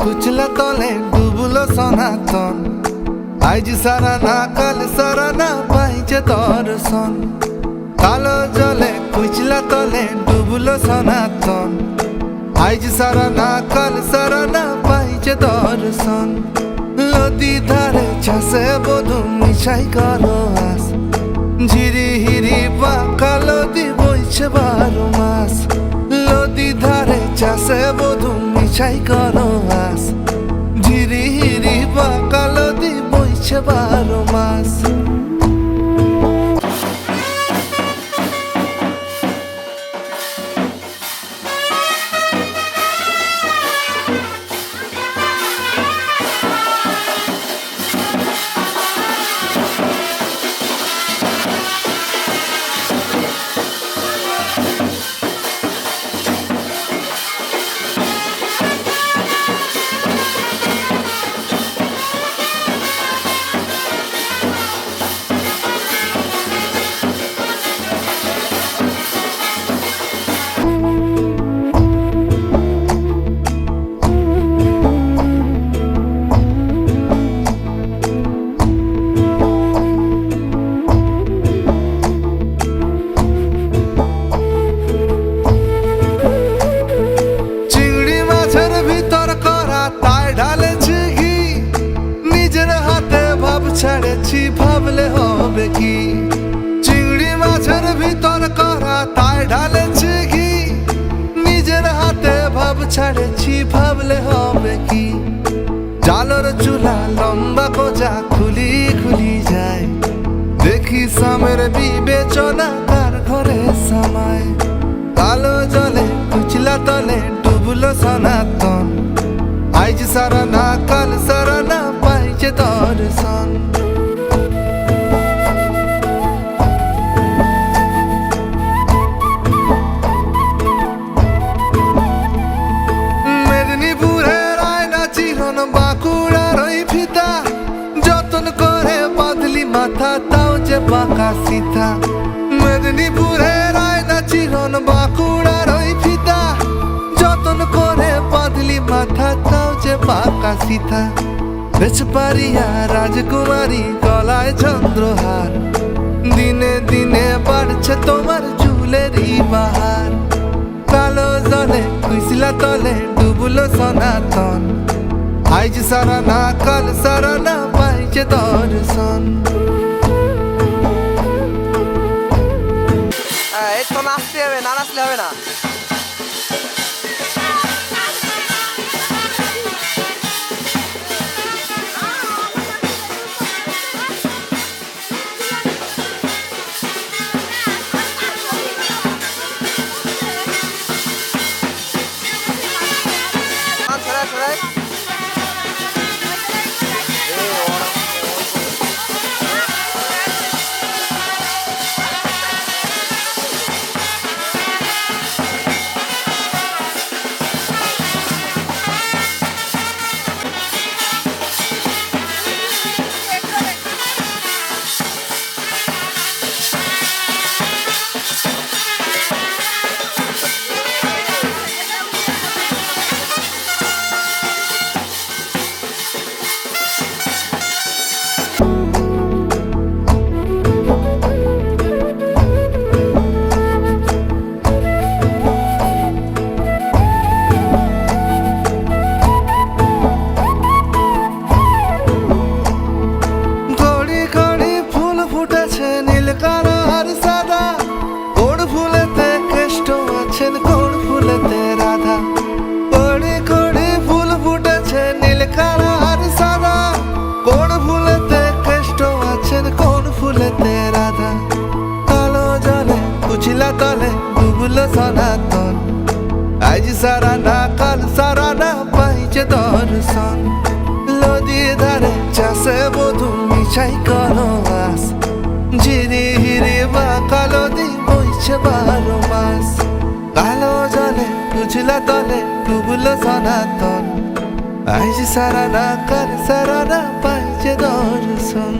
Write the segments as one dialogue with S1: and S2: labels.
S1: কুচলা তলে ডুবলো সনাতন। আজ সারা না কাল সারা না পাইছে দর্শন। কালো জলে কুচলা তলে ডুবলো সনাতন। আজ সারা না কাল সারা না পাইছে দর্শন। নদী ধারে চাষে বধু মিশাই করো আস। ঝিরি হিরি বাঁকা নদী বইছে 12 মাস। নদী ধারে চাষে বধু মিশাই করো আস। ঝিরি হিরি বাঁকা নদী বইছে 12 মাস। ছেড়েছি ভাবলে হবে কি? চিংড়ি মাছের ভিতর করা তাই ঢালেছি ঘি। নিজের হাতে ভাব ছেড়েছি ভাবলে হবে কি? জালর চুলা লম্বা কোজা খুলি খুলি যায়। দেখি সামের বিবেচনা তার ঘরে সামায়। কালো জলে কুচলা তলে ডুবলো সনাতন। আজ সারা না কাল সারা না পাইছে দর্শন। মেদিনীপুরের আয়না চিরন বাঁকুড়ার ওই ফিতা। যতন করে বাঁধলি মাথা তাও যে বাঁকা সিথা। মেদিনীপুরের আয়না চিরন বাঁকুড়ার ওই ফিতা। যতন করে বাঁধলি মাথা তাও যে বাঁকা সিথা। বেচপারিয়া রাজকুমারী গলায় চন্দ্রহার। দিনে দিনে বাড়ছে তোমার চুলেরই বাহার। কালো জলে কুচলা তলে ডুবলো সনাতন। আজ সারা না কাল সারা না পাইছে দর্শন।
S2: এই তো নাচতে হবে, না নাচলে হবে না।
S1: কুচলা তলে ডুবলো সনাতন। আজ সারা না কাল সারা না পাইছে দর্শন। নদী ধারে চাষে বধু মিশাই করো আস। ঝিরি হিরি বাঁকা নদী বইছে 12 মাস। কালো জলে কুচলা তলে ডুবলো সনাতন। আজ সারা না কাল সারা না পাইছে দর্শন।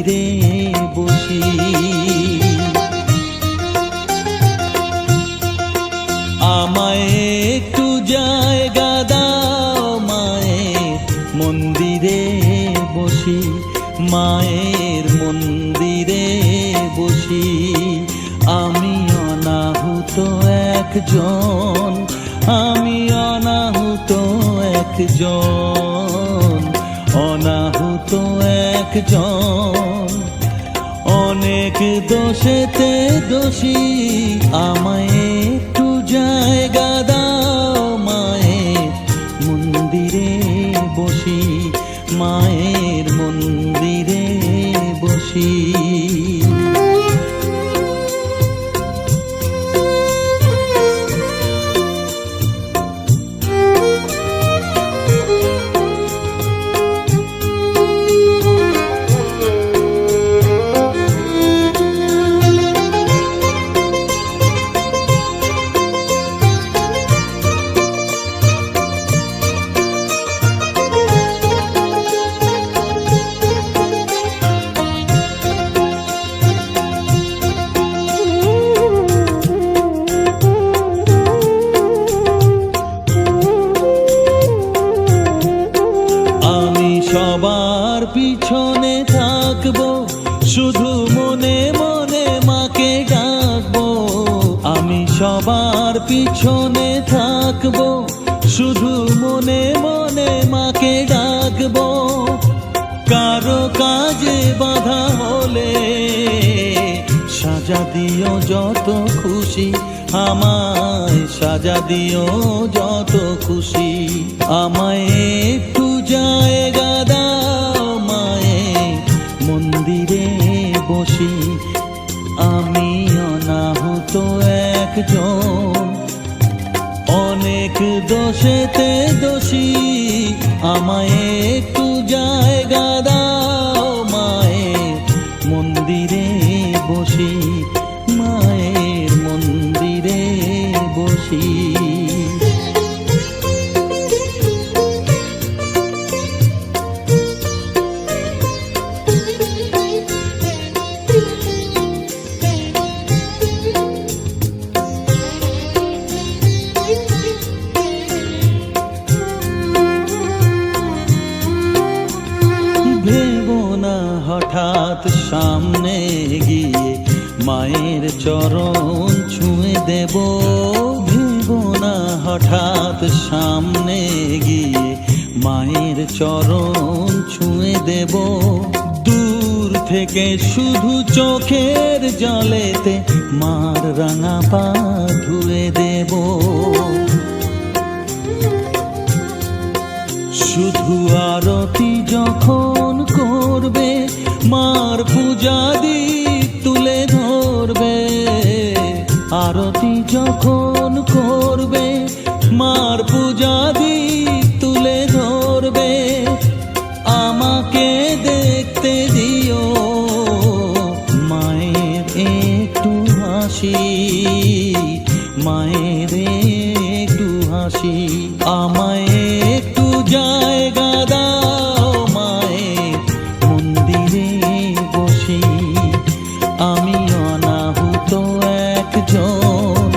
S3: মন্দিরে বসি। আমায় একটু জায়গা দাও মায়ের মন্দিরে বসি, মায়ের মন্দিরে বসি। আমি অনাহুত একজন, আমি অনাহুত একজন, অনাহুত একজন। অনেক দোষেতে দোষী, আমায় একটু জায়গা দাও মায়ের মন্দিরে বসি, মায়ের মন্দিরে বসি। সবার পিছনে থাকবো, শুধু মনে মনে মাকে ডাকবো। আমি সবার পিছনে থাকবো, শুধু মনে মনে মাকে ডাকবো। কারো কাজে বাধা হলে সাজা দিও যত খুশি, আমায় সাজা দিও যত খুশি। আমায় একটু জায়গা দাও মায়ের মন্দিরে বসি, আমি অনাহুত একজন। অনেক দোষেতে দোষী, আমায় একটু জায়গা দাও মায়ের মন্দিরে বসি, মায়ের মন্দিরে বসি। ভেবো না হঠাৎ সামনে গিয়ে মায়ের চরণ ছুঁয়ে দেব, ভেবো না হঠাৎ সামনে গিয়ে মায়ের চরণ ছুঁয়ে দেব। দূর থেকে শুধু চোখের জলেতে মার রাঙা পা ধুয়ে দেব। শুধু আরতি যখন করবে, মার পূজা দীপ তুলে ধরবে। আরতি যখন করবে, মার পূজা দীপ তুলে ধরবে। আমাকে দেখতে দিও মায়ের একটু হাসি, মায়ের একটু হাসি। আমায় একটু জায়গা দাও মায়ের মন্দিরে বসি, আমি অনাহুত একজন,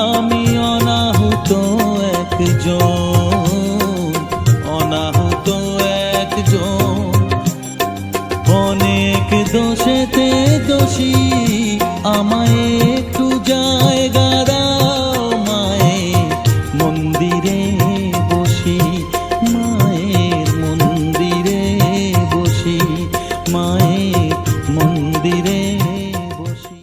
S3: আমি অনাহুত একজন, অনাহুত একজন। অনেক দোষেতে দোষী, আমায় একটু জায়গা দাও মায়ের মন্দিরে বসি, মায়ের মন্দিরে বসি, মায়ের মন্দিরে বসি।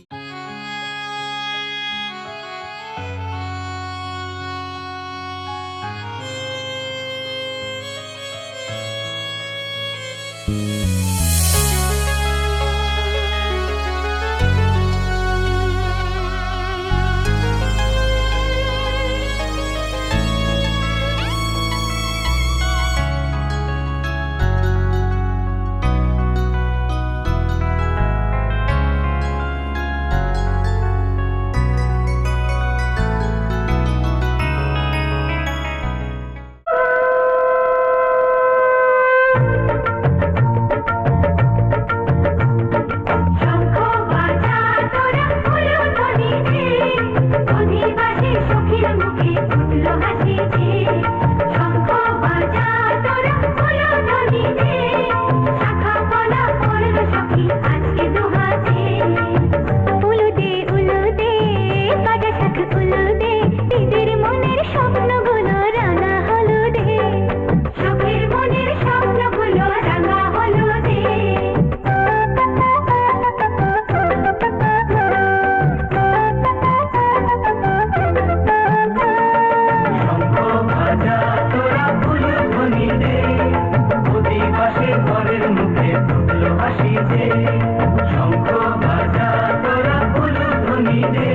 S4: শঙ্খ বাজা তোরা উলুধ্বনি দে,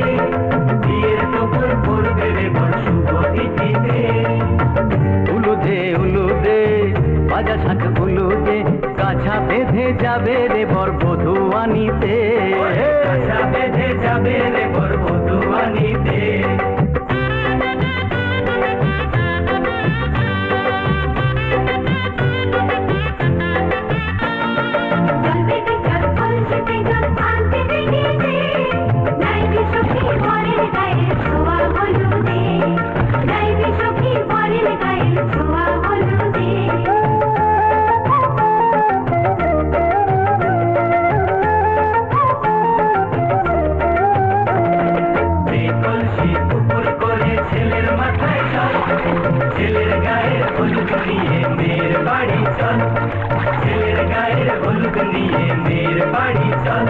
S4: বিয়ের টুকুর পড়বে রে বর শুভ তিথিতে। উলু দে বাজা শাঁখ উলু দে, কাছা বেঁধে যাবে রে বর বধূ আনিতে, কাছা বেঁধে যাবে রে বর বধূ আনিতে। ছেলের গায়ের হলুদ নিয়ে মেয়ের বাড়ি চল, ছেলের গায়ের হলুদ নিয়ে মেয়ের বাড়ি চল।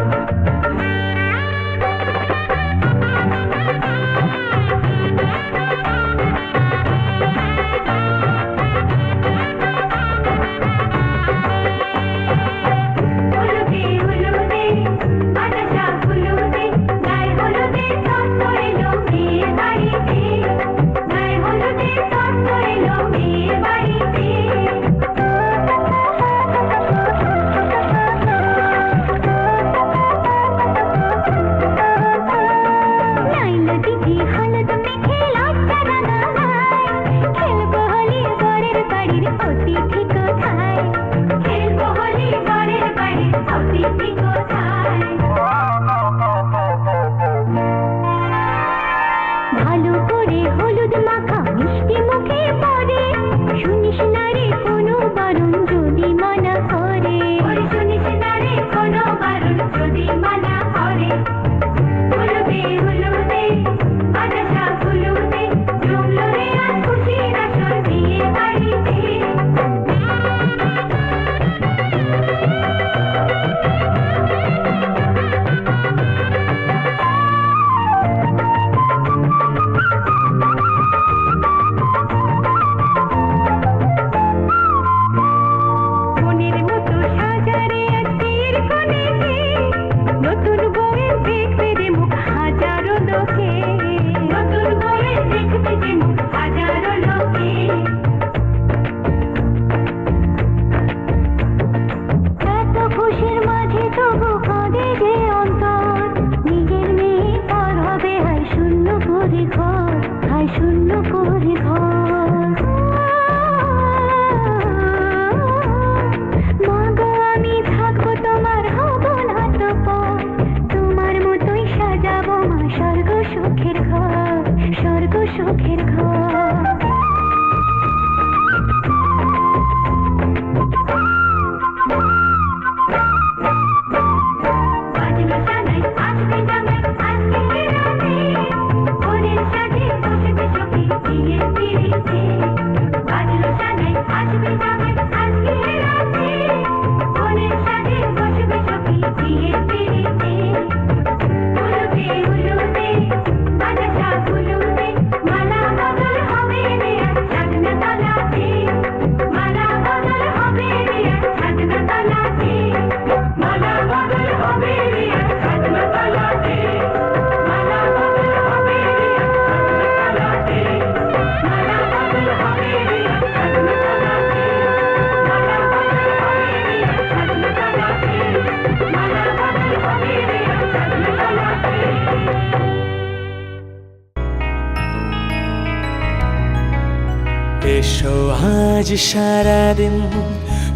S5: এসো আজ সারাদিন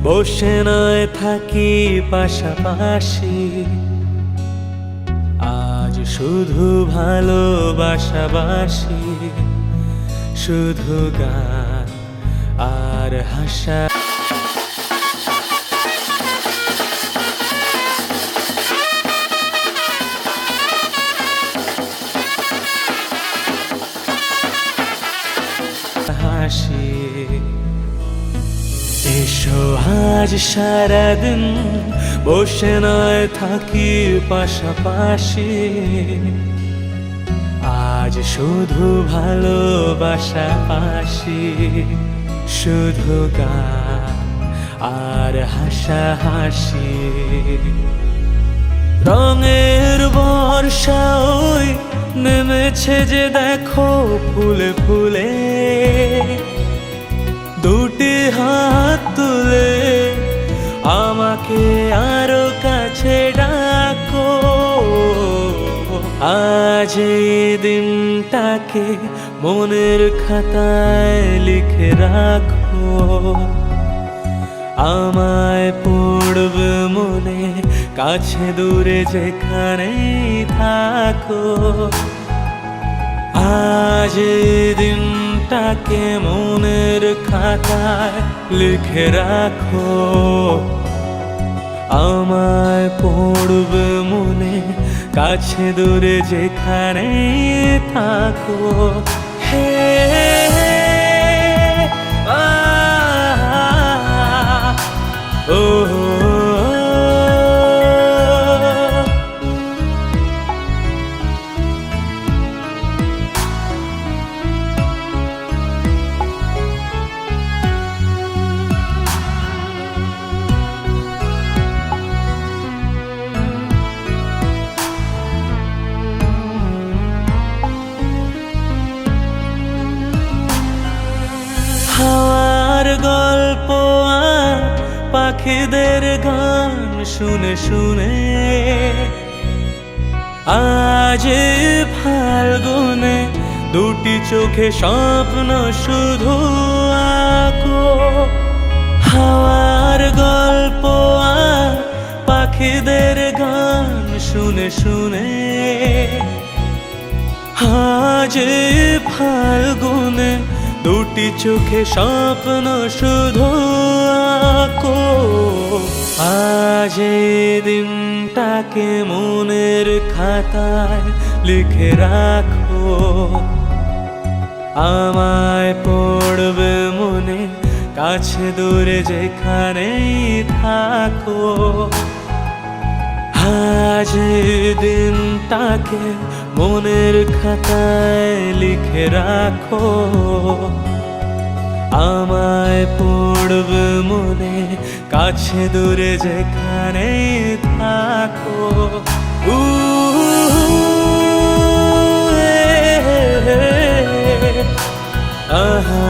S5: বসে নয় থাকি পাশাপাশি, আজ শুধু ভালোবাসাবাসি, শুধু গান আর হাসা। এসো আজ সারাদিন বসে নয় থাকি পাশাপাশি, আজ শুধু ভালোবাসাবাসি, শুধু গান আর হাসাহাসি। বর্ষা ওই নেমেছে যে দেখো ফুলে ফুলে, দুটি হাত তুলে আমাকে আরো কাছে ডাকো। আজ এই দিনটাকে মনের খাতায় লিখে রাখো, আমায় পড়বে মনে কাছে দূরে যেখানেই থাকো। আজ এই দিনটাকে মনের খাতায় লিখে রাখো, আমায় পড়বে মনে কাছে দূরে যেখানেই থাকো। হে ও হাওয়ার গল্প আর পাখিদের গান শুনে শুনে আজ ফাল্গুনে দুটি চোখে স্বপ্ন শুধু আঁকো। হাওয়ার গল্প আর পাখিদের গান শুনে শুনে আজ ফাল্গুনে দুটি চোখে স্বপ্ন শুধু আঁকো। আজ এই দিনটাকে মনের খাতায় লিখে রাখো, আমায় পড়বে মনে কাছে দূরে যেখানেই থাকো। আজ এই দিনটাকে মনের খাতায় লিখে রাখো, আমায় পড়বে মনে কাছে দূরে যেখানেই থাকো। আহা